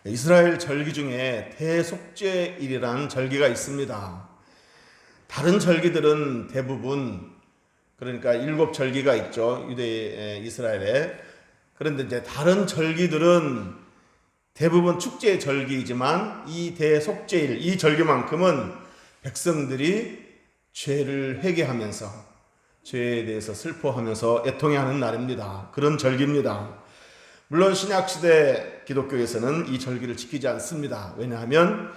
이스라엘 절기 중에 대속죄일이라는 절기가 있습니다. 다른 절기들은 대부분 그러니까 7절기가 있죠. 유대 이스라엘에. 그런데 이제 다른 절기들은 대부분 축제의 절기이지만 이 대속죄일, 이 절기만큼은 백성들이 죄를 회개하면서 죄에 대해서 슬퍼하면서 애통해하는 날입니다. 그런 절기입니다. 물론 신약시대 기독교에서는 이 절기를 지키지 않습니다. 왜냐하면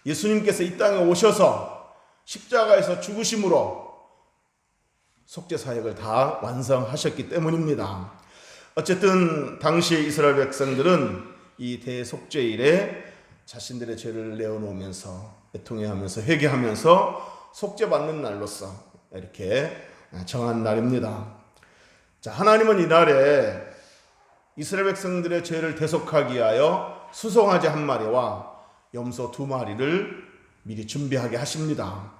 예수님께서 이 땅에 오셔서 십자가에서 죽으심으로 속죄 사역을 다 완성하셨기 때문입니다. 어쨌든 당시 이스라엘 백성들은 이 대속죄일에 자신들의 죄를 내어놓으면서 애통해하면서 회개하면서 속죄받는 날로서 이렇게 정한 날입니다. 자, 하나님은 이날에 이스라엘 백성들의 죄를 대속하기 위하여 수송아지 1마리와 염소 2마리를 미리 준비하게 하십니다.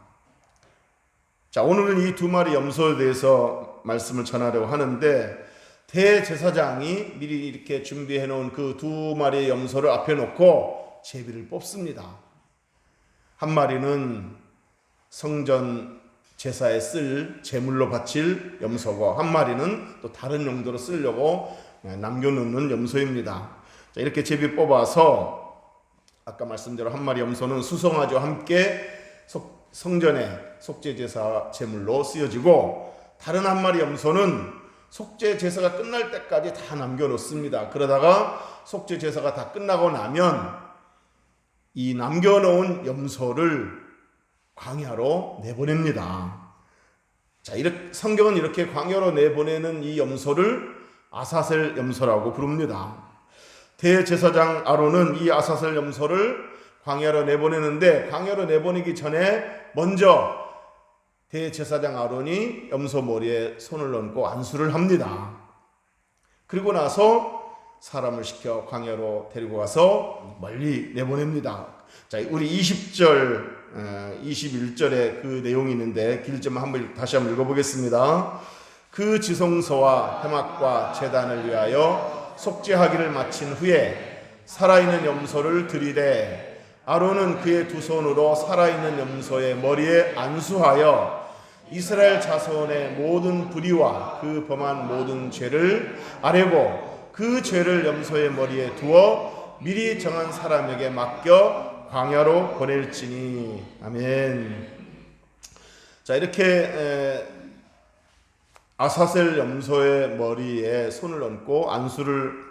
자, 오늘은 이 2마리 염소에 대해서 말씀을 전하려고 하는데, 대제사장이 미리 이렇게 준비해 놓은 그 2마리의 염소를 앞에 놓고 제비를 뽑습니다. 1마리는 성전 제사에 쓸 제물로 바칠 염소고, 1마리는 또 다른 용도로 쓰려고 남겨놓는 염소입니다. 자, 이렇게 제비 뽑아서 아까 말씀대로 1마리 염소는 수송아지와 함께 성전의 속죄제사 제물로 쓰여지고, 다른 1마리 염소는 속죄제사가 끝날 때까지 다 남겨놓습니다. 그러다가 속죄제사가 다 끝나고 나면 이 남겨놓은 염소를 광야로 내보냅니다. 자, 성경은 이렇게 광야로 내보내는 이 염소를 아사셀 염소라고 부릅니다. 대제사장 아론은 이 아사셀 염소를 광야로 내보내는데, 광야로 내보내기 전에 먼저 대제사장 아론이 염소 머리에 손을 얹고 안수를 합니다. 그리고 나서 사람을 시켜 광야로 데리고 가서 멀리 내보냅니다. 자, 우리 20절, 21절에 그 내용이 있는데 길지만 다시 한번 읽어보겠습니다. 그 지성소와 회막과 제단을 위하여 속죄하기를 마친 후에 살아있는 염소를 들이되, 아론은 그의 2 손으로 살아있는 염소의 머리에 안수하여 이스라엘 자손의 모든 불의와 그 범한 모든 죄를 아뢰고 그 죄를 염소의 머리에 두어 미리 정한 사람에게 맡겨 광야로 보낼지니. 아멘. 자, 이렇게 아사셀 염소의 머리에 손을 얹고 안수를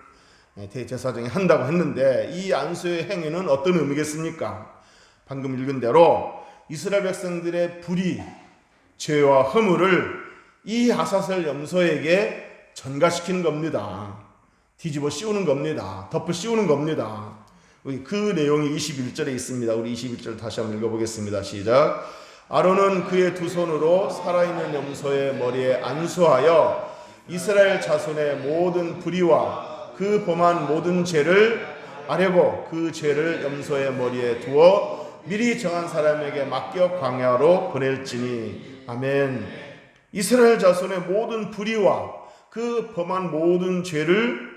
대제사장이 한다고 했는데, 이 안수의 행위는 어떤 의미겠습니까? 방금 읽은 대로 이스라엘 백성들의 불의, 죄와 허물을 이 아사셀 염소에게 전가시키는 겁니다. 뒤집어 씌우는 겁니다. 덮어 씌우는 겁니다. 그 내용이 21절에 있습니다. 우리 21절 다시 한번 읽어보겠습니다. 시작. 아론은 그의 2 손으로 살아있는 염소의 머리에 안수하여 이스라엘 자손의 모든 불의와 그 범한 모든 죄를 아뢰고 그 죄를 염소의 머리에 두어 미리 정한 사람에게 맡겨 광야로 보낼지니. 아멘. 이스라엘 자손의 모든 불의와 그 범한 모든 죄를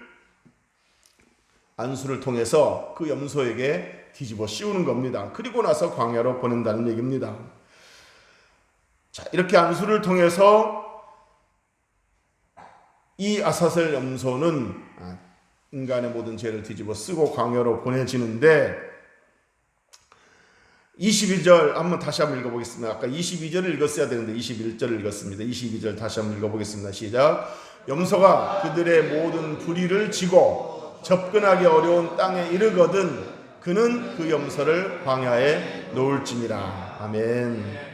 안수를 통해서 그 염소에게 뒤집어 씌우는 겁니다. 그리고 나서 광야로 보낸다는 얘기입니다. 자, 이렇게 안수를 통해서 이 아사셀 염소는 인간의 모든 죄를 뒤집어 쓰고 광야로 보내지는데, 22절 다시 한번 읽어보겠습니다. 아까 22절을 읽었어야 되는데 21절을 읽었습니다. 22절 다시 한번 읽어보겠습니다. 시작. 염소가 그들의 모든 불의를 지고 접근하기 어려운 땅에 이르거든 그는 그 염소를 광야에 놓을지니라. 아멘.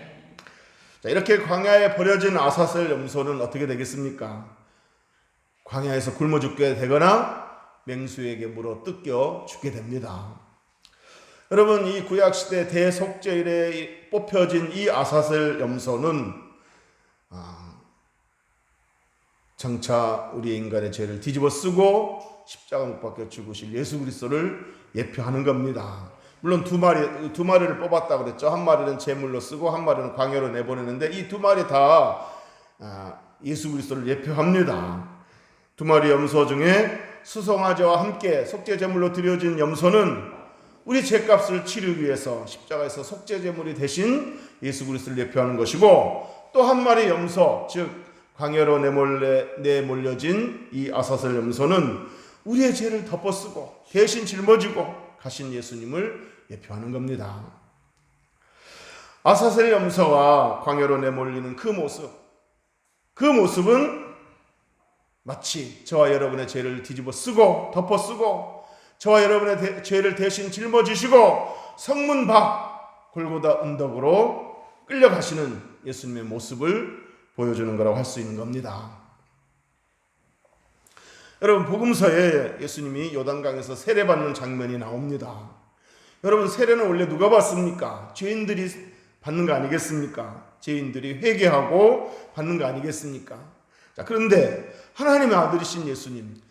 자, 이렇게 광야에 버려진 아사셀 염소는 어떻게 되겠습니까? 광야에서 굶어 죽게 되거나 맹수에게 물어 뜯겨 죽게 됩니다. 여러분, 이 구약시대 대속죄일에 뽑혀진 이 아사셀 염소는 장차 우리 인간의 죄를 뒤집어 쓰고 십자가 못 박혀 죽으실 예수 그리스도를 예표하는 겁니다. 물론 2마리를 뽑았다고 그랬죠. 1마리는 제물로 쓰고 1마리는 광야로 내보내는데, 이 2마리 다 예수 그리스도를 예표합니다. 2마리 염소 중에 수송아지와 함께 속죄제물로 드려진 염소는 우리 죄값을 치르기 위해서 십자가에서 속죄제물이 대신 예수 그리스도를 예표하는 것이고, 또 한 마리 염소, 즉 광야로 내몰려진 이 아사셀 염소는 우리의 죄를 덮어쓰고 대신 짊어지고 가신 예수님을 예표하는 겁니다. 아사셀 염소와 광야로 내몰리는 그 모습은 마치 저와 여러분의 죄를 뒤집어 쓰고 덮어 쓰고 저와 여러분의 죄를 대신 짊어지시고 성문 밖 골고다 언덕으로 끌려가시는 예수님의 모습을 보여주는 거라고 할 수 있는 겁니다. 여러분, 복음서에 예수님이 요단강에서 세례받는 장면이 나옵니다. 여러분, 세례는 원래 누가 받습니까? 죄인들이 받는 거 아니겠습니까? 죄인들이 회개하고 받는 거 아니겠습니까? 자, 그런데 하나님의 아들이신 예수님,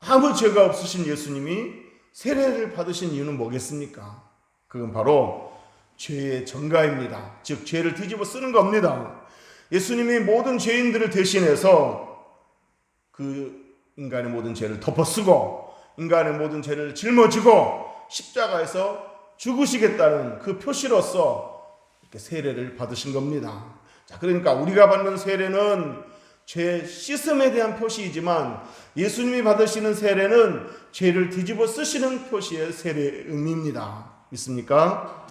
아무 죄가 없으신 예수님이 세례를 받으신 이유는 뭐겠습니까? 그건 바로 죄의 전가입니다. 즉 죄를 뒤집어 쓰는 겁니다. 예수님이 모든 죄인들을 대신해서 그 인간의 모든 죄를 덮어쓰고 인간의 모든 죄를 짊어지고 십자가에서 죽으시겠다는 그 표시로서 이렇게 세례를 받으신 겁니다. 자, 그러니까 우리가 받는 세례는 죄 씻음에 대한 표시이지만 예수님이 받으시는 세례는 죄를 뒤집어 쓰시는 표시의 세례의 의미입니다. 믿습니까?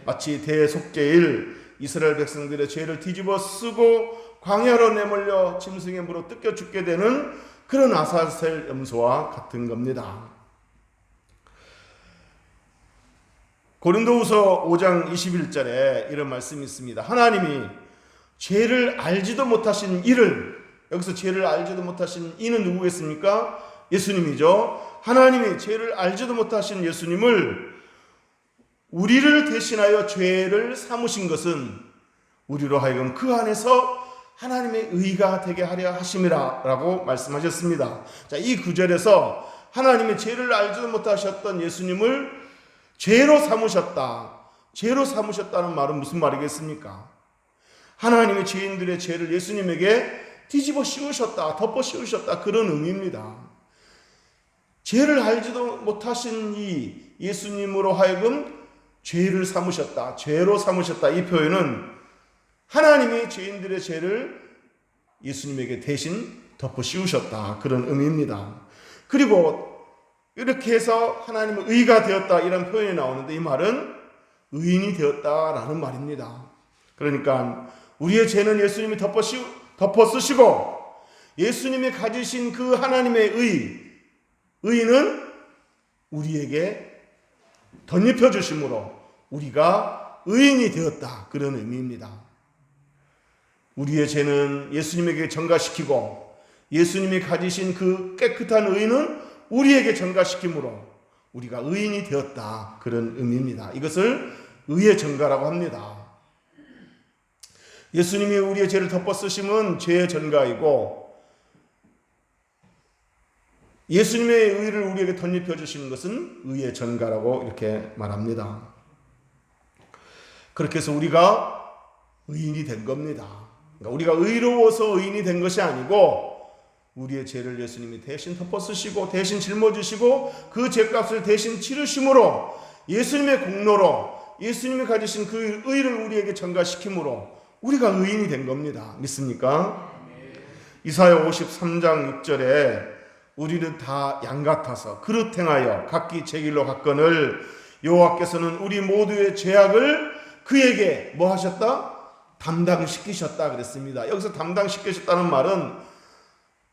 마치 대속죄일 이스라엘 백성들의 죄를 뒤집어 쓰고 광야로 내몰려 짐승의 물로 뜯겨 죽게 되는 그런 아사셀 염소와 같은 겁니다. 고린도후서 5장 21절에 이런 말씀이 있습니다. 하나님이 죄를 알지도 못하신 이를, 여기서 죄를 알지도 못하신 이는 누구겠습니까? 예수님이죠. 하나님이 죄를 알지도 못하신 예수님을 우리를 대신하여 죄를 삼으신 것은 우리로 하여금 그 안에서 하나님의 의가 되게 하려 하심이라 라고 말씀하셨습니다. 자, 이 구절에서 하나님이 죄를 알지도 못하셨던 예수님을 죄로 삼으셨다. 죄로 삼으셨다는 말은 무슨 말이겠습니까? 하나님이 죄인들의 죄를 예수님에게 뒤집어 씌우셨다, 덮어 씌우셨다, 그런 의미입니다. 죄를 알지도 못하신 이 예수님으로 하여금 죄를 삼으셨다, 죄로 삼으셨다, 이 표현은 하나님이 죄인들의 죄를 예수님에게 대신 덮어 씌우셨다, 그런 의미입니다. 그리고 이렇게 해서 하나님의 의가 되었다, 이런 표현이 나오는데 이 말은 의인이 되었다라는 말입니다. 그러니까 우리의 죄는 예수님이 덮어 쓰시고 예수님이 가지신 그 하나님의 의는 우리에게 덧입혀 주심으로 우리가 의인이 되었다, 그런 의미입니다. 우리의 죄는 예수님에게 전가시키고 예수님이 가지신 그 깨끗한 의는 우리에게 전가시키므로 우리가 의인이 되었다, 그런 의미입니다. 이것을 의의 전가라고 합니다. 예수님이 우리의 죄를 덮어 쓰심은 죄의 전가이고 예수님의 의를 우리에게 덧입혀 주시는 것은 의의 전가라고 이렇게 말합니다. 그렇게 해서 우리가 의인이 된 겁니다. 그러니까 우리가 의로워서 의인이 된 것이 아니고 우리의 죄를 예수님이 대신 덮어 쓰시고 대신 짊어지시고 그 죄값을 대신 치르심으로 예수님의 공로로 예수님이 가지신 그 의를 우리에게 전가시킴으로 우리가 의인이 된 겁니다. 믿습니까? 이사야 53장 6절에 우리는 다 양 같아서 그릇 행하여 각기 제 길로 갔거늘 여호와께서는 우리 모두의 죄악을 그에게 뭐 하셨다? 담당시키셨다 그랬습니다. 여기서 담당시키셨다는 말은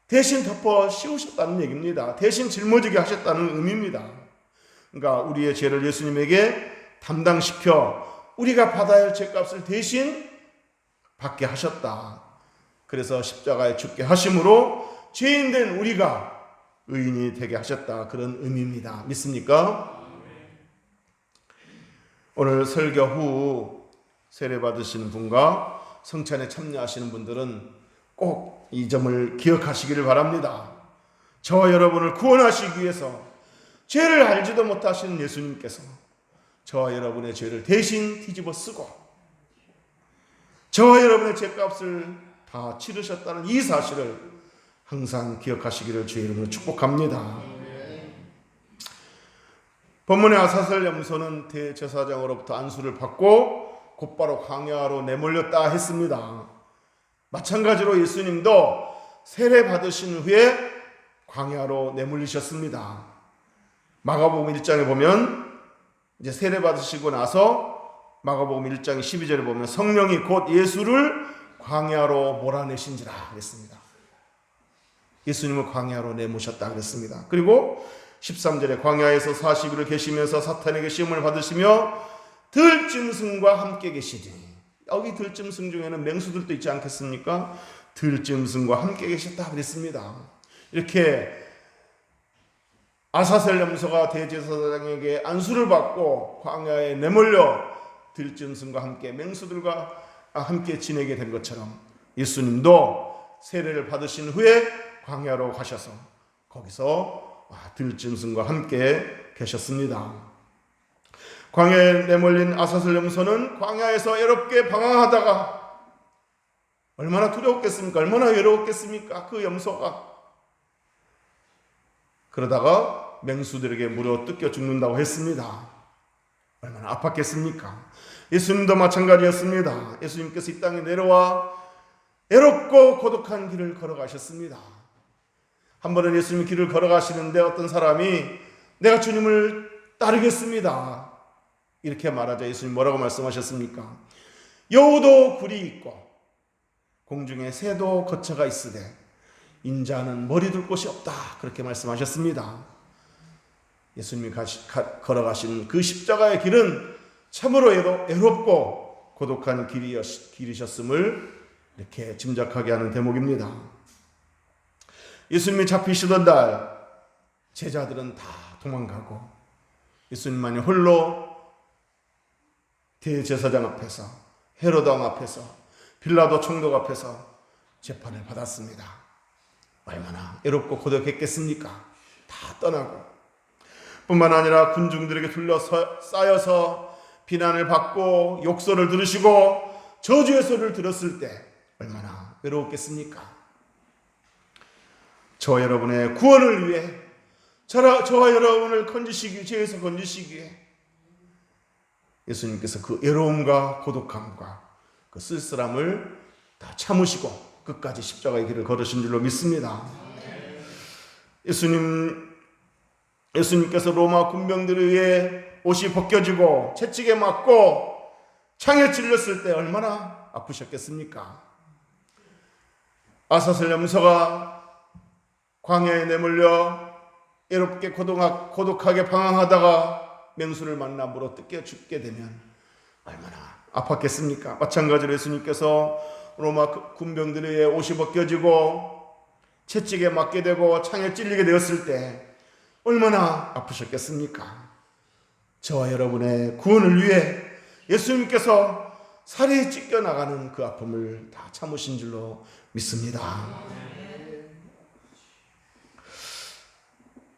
대신 덮어 씌우셨다는 얘기입니다. 대신 짊어지게 하셨다는 의미입니다. 그러니까 우리의 죄를 예수님에게 담당시켜 우리가 받아야 할 죄값을 대신 받게 하셨다. 그래서 십자가에 죽게 하심으로 죄인된 우리가 의인이 되게 하셨다, 그런 의미입니다. 믿습니까? 오늘 설교 후 세례 받으시는 분과 성찬에 참여하시는 분들은 꼭 이 점을 기억하시기를 바랍니다. 저와 여러분을 구원하시기 위해서 죄를 알지도 못하시는 예수님께서 저와 여러분의 죄를 대신 뒤집어 쓰고 저와 여러분의 죄값을 다 치르셨다는 이 사실을 항상 기억하시기를 주의 이름으로 축복합니다. 본문의 아사셀 염소는 대제사장으로부터 안수를 받고 곧바로 광야로 내몰렸다 했습니다. 마찬가지로 예수님도 세례 받으신 후에 광야로 내몰리셨습니다. 마가복음 1장에 보면 이제 세례 받으시고 나서 마가복음 1장 12절에 보면 성령이 곧 예수를 광야로 몰아내신지라 그랬습니다. 예수님을 광야로 내모셨다 그랬습니다. 그리고 13절에 광야에서 40일을 계시면서 사탄에게 시험을 받으시며 들짐승과 함께 계시니, 여기 들짐승 중에는 맹수들도 있지 않겠습니까? 들짐승과 함께 계셨다 그랬습니다. 이렇게 아사셀 염소가 대제사장에게 안수를 받고 광야에 내몰려 들짐승과 함께 맹수들과 함께 지내게 된 것처럼 예수님도 세례를 받으신 후에 광야로 가셔서 거기서 들짐승과 함께 계셨습니다. 광야에 내몰린 아사셀 염소는 광야에서 외롭게 방황하다가 얼마나 두려웠겠습니까? 얼마나 외로웠겠습니까? 그 염소가. 그러다가 맹수들에게 물어 뜯겨 죽는다고 했습니다. 얼마나 아팠겠습니까? 예수님도 마찬가지였습니다. 예수님께서 이 땅에 내려와 외롭고 고독한 길을 걸어가셨습니다. 한 번은 예수님이 길을 걸어가시는데 어떤 사람이 내가 주님을 따르겠습니다 이렇게 말하자 예수님 뭐라고 말씀하셨습니까? 여우도 굴이 있고 공중에 새도 거처가 있으되 인자는 머리 둘 곳이 없다 그렇게 말씀하셨습니다. 예수님이 걸어가신 그 십자가의 길은 참으로 외롭고 고독한 길이셨음을 이렇게 짐작하게 하는 대목입니다. 예수님이 잡히시던 날 제자들은 다 도망가고 예수님만이 홀로 대제사장 앞에서, 헤로드 왕 앞에서, 빌라도 총독 앞에서 재판을 받았습니다. 얼마나 외롭고 고독했겠습니까? 다 떠나고 뿐만 아니라 군중들에게 둘러싸여서 비난을 받고 욕설을 들으시고 저주의 소리를 들었을 때 얼마나 외로웠겠습니까? 저와 여러분의 구원을 위해, 저와 여러분을 죄에서 건지시기 위해 예수님께서 그 외로움과 고독함과 그 쓸쓸함을 다 참으시고 끝까지 십자가의 길을 걸으신 줄로 믿습니다. 예수님께서 로마 군병들에 의해 옷이 벗겨지고 채찍에 맞고 창에 찔렸을 때 얼마나 아프셨겠습니까? 아사셀 염소가 광야에 내몰려 외롭게 고독하게 방황하다가 맹수를 만나 물어 뜯겨 죽게 되면 얼마나 아팠겠습니까? 마찬가지로 예수님께서 로마 군병들의 옷이 벗겨지고 채찍에 맞게 되고 창에 찔리게 되었을 때 얼마나 아프셨겠습니까? 저와 여러분의 구원을 위해 예수님께서 살이 찢겨나가는 그 아픔을 다 참으신 줄로 믿습니다.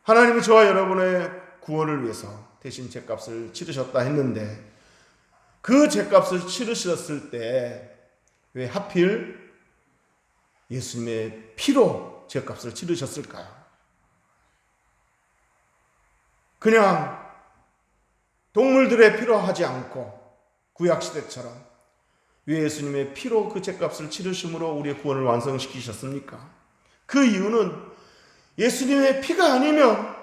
하나님이 저와 여러분의 구원을 위해서 대신 죗값을 치르셨다 했는데 그 죗값을 치르셨을 때 왜 하필 예수님의 피로 죗값을 치르셨을까요? 그냥 동물들의 피로 하지 않고 구약시대처럼 왜 예수님의 피로 그 죗값을 치르심으로 우리의 구원을 완성시키셨습니까? 그 이유는 예수님의 피가 아니면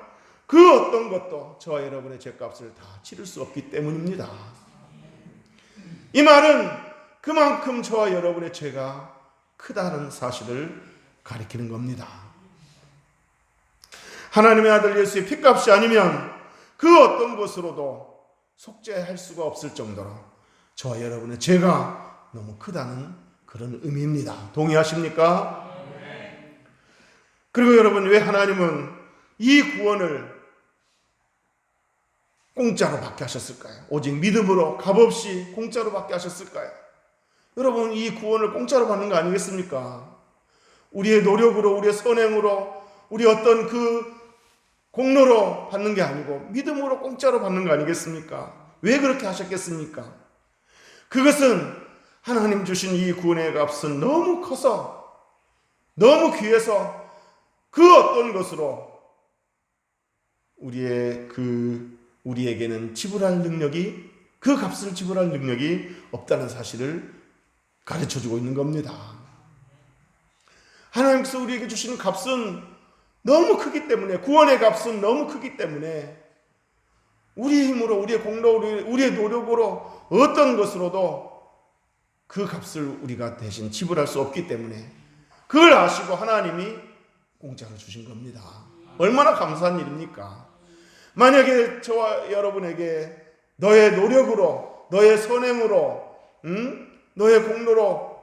그 어떤 것도 저와 여러분의 죗값을 다 치를 수 없기 때문입니다. 이 말은 그만큼 저와 여러분의 죄가 크다는 사실을 가리키는 겁니다. 하나님의 아들 예수의 피값이 아니면 그 어떤 것으로도 속죄할 수가 없을 정도로 저와 여러분의 죄가 너무 크다는 그런 의미입니다. 동의하십니까? 그리고 여러분, 왜 하나님은 이 구원을 공짜로 받게 하셨을까요? 오직 믿음으로 값없이 공짜로 받게 하셨을까요? 여러분, 이 구원을 공짜로 받는 거 아니겠습니까? 우리의 노력으로, 우리의 선행으로, 우리 어떤 그 공로로 받는 게 아니고 믿음으로 공짜로 받는 거 아니겠습니까? 왜 그렇게 하셨겠습니까? 그것은 하나님 주신 이 구원의 값은 너무 커서, 너무 귀해서 그 어떤 것으로 우리에게는 지불할 능력이, 그 값을 지불할 능력이 없다는 사실을 가르쳐주고 있는 겁니다. 하나님께서 우리에게 주시는 값은 너무 크기 때문에, 구원의 값은 너무 크기 때문에 우리의 힘으로, 우리의 공로로, 우리의 노력으로 어떤 것으로도 그 값을 우리가 대신 지불할 수 없기 때문에 그걸 아시고 하나님이 공짜로 주신 겁니다. 얼마나 감사한 일입니까? 만약에 저와 여러분에게 너의 노력으로, 너의 선행으로, 너의 공로로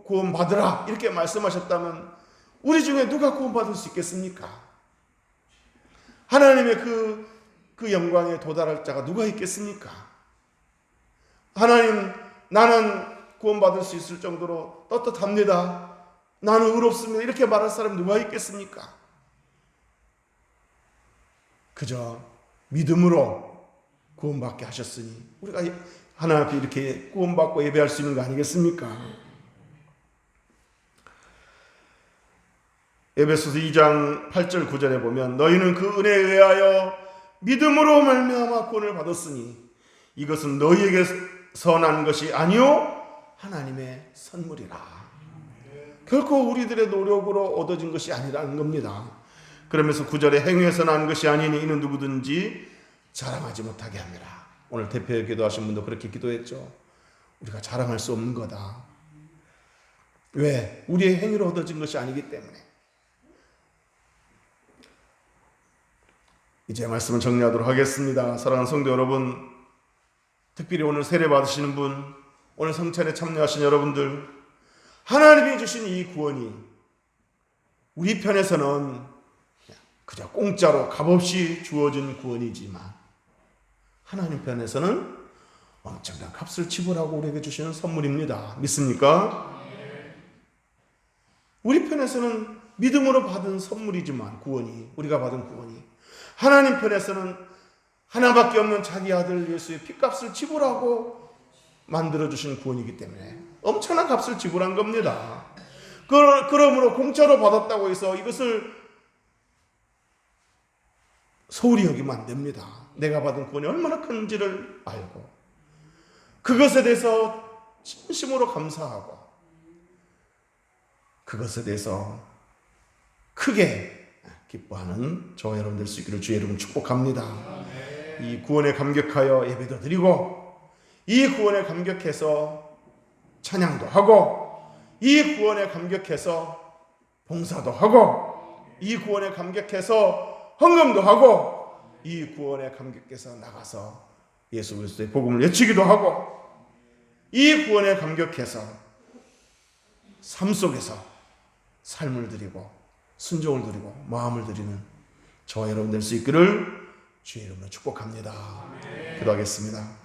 구원받으라 이렇게 말씀하셨다면 우리 중에 누가 구원받을 수 있겠습니까? 하나님의 그 영광에 도달할 자가 누가 있겠습니까? 하나님, 나는 구원받을 수 있을 정도로 떳떳합니다. 나는 의롭습니다. 이렇게 말할 사람 누가 있겠습니까? 그저 믿음으로 구원받게 하셨으니 우리가 하나님 앞에 이렇게 구원받고 예배할 수 있는 거 아니겠습니까? 에베소서 2장 8절 9절에 보면 너희는 그 은혜에 의하여 믿음으로 말미암아 구원을 받았으니 이것은 너희에게서 난 것이 아니요 하나님의 선물이라. 결코 우리들의 노력으로 얻어진 것이 아니라는 겁니다. 그러면서 9절에 행위에서 난 것이 아니니 이는 누구든지 자랑하지 못하게 합니다. 오늘 대표 기도하신 분도 그렇게 기도했죠. 우리가 자랑할 수 없는 거다. 왜? 우리의 행위로 얻어진 것이 아니기 때문에. 이제 말씀을 정리하도록 하겠습니다. 사랑하는 성도 여러분, 특별히 오늘 세례 받으시는 분, 오늘 성찬에 참여하신 여러분들, 하나님이 주신 이 구원이 우리 편에서는 그저 공짜로 값없이 주어진 구원이지만 하나님 편에서는 엄청난 값을 지불하고 우리에게 주시는 선물입니다. 믿습니까? 우리 편에서는 믿음으로 받은 선물이지만 구원이, 우리가 받은 구원이, 하나님 편에서는 하나밖에 없는 자기 아들 예수의 핏값을 지불하고 만들어주신 구원이기 때문에 엄청난 값을 지불한 겁니다. 그러므로 공짜로 받았다고 해서 이것을 소홀히 여기면 안 됩니다. 내가 받은 구원이 얼마나 큰지를 알고 그것에 대해서 진심으로 감사하고 그것에 대해서 크게 기뻐하는 저와 여러분 될 수 있기를 주의 이름으로 축복합니다. 이 구원에 감격하여 예배도 드리고 이 구원에 감격해서 찬양도 하고 이 구원에 감격해서 봉사도 하고 이 구원에 감격해서 헌금도 하고 이 구원에 감격해서 나가서 예수 그리스도의 복음을 외치기도 하고 이 구원에 감격해서 삶 속에서 삶을 드리고 순종을 드리고 마음을 드리는 저와 여러분 될 수 있기를 주의 이름으로 축복합니다. 기도하겠습니다.